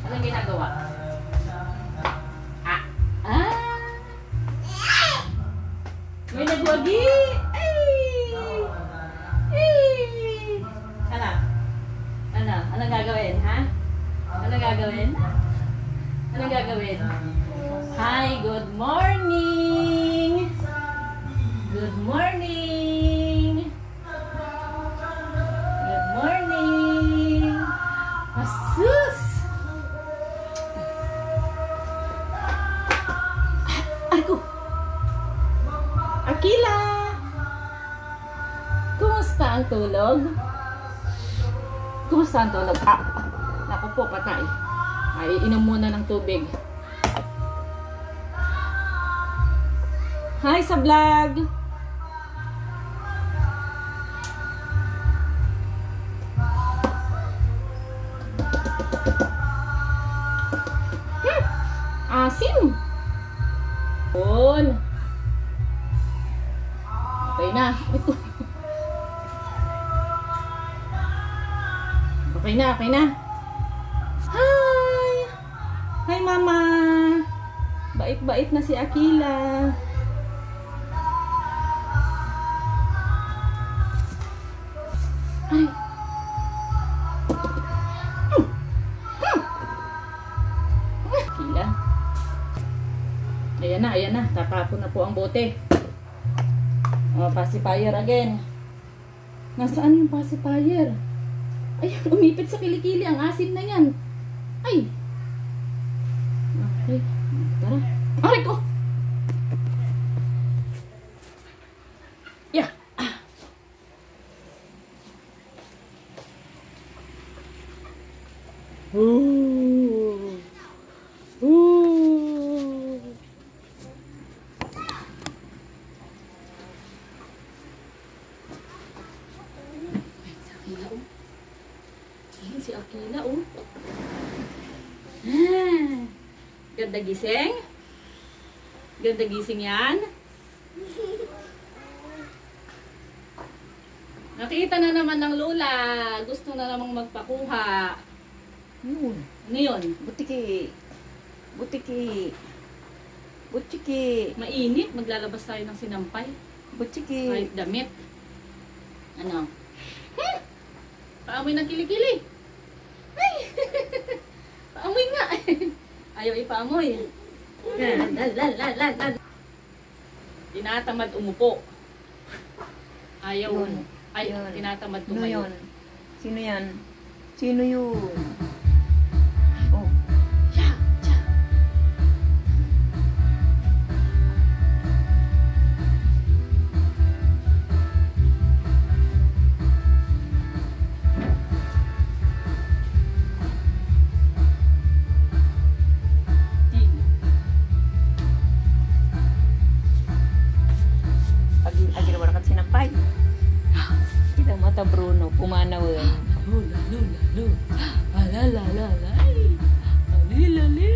Anong ginagawa? Ah! May nagwagi! Ay! Ay! Ano? Ano? Anong gagawin, ha? Anong gagawin? Anong gagawin? Hi! Good morning! Good morning! Good morning! Asus! Ako! Akila! Kumusta ang tulog? Kumusta ang tulog? Naku po, patay. Ay, inom muna ng tubig. Hi sa vlog! Asim! Yun! Okay na. Okay na, okay na. Hi! Hi, mama! Bait-bait na si Akila. Ay! Akila. Ayan na. Tatapon na po ang bote. Pacifier again. Nasaan yung pacifier? Ay, umipit sa kilikili. Ang asin na yan. Ay! Okay. Tara. Aray ko! Yeah. Ooh. Ooh. Si Akila, oh. Ganda gising? Ganda gising yan? Nakita na naman ng lola. Gusto na namang magpakuha. Yun. Ano yun? Butiki. Butiki. Butiki. Mainit. Maglalabas tayo ng sinampay. Butiki. Kahit damit. Ano? Paamoy ng kilikili. Ay! Paamoy nga. Ayaw ipaamoy. Tinatamad umupo. Ayaw. Yun. Ay, Yun. tinatamad Sino tumayo. yun? Sino yan? Sino yun? Oh. Siya! Siya! Agil wala ka sinampay. Kita mata Bruno, pumanaw yun. Lula, lula, lula. Alalalala. Alilali.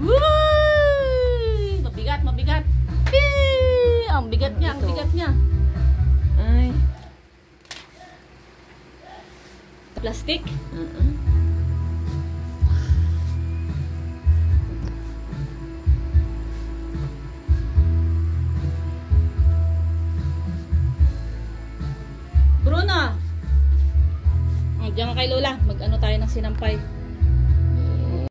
Uy! Mabigat, mabigat. Ang bigat niya, ang bigat niya. Ay. Plastic. Bruno! Diyan ka kay Lola. Mag-ano tayo ng sinampay.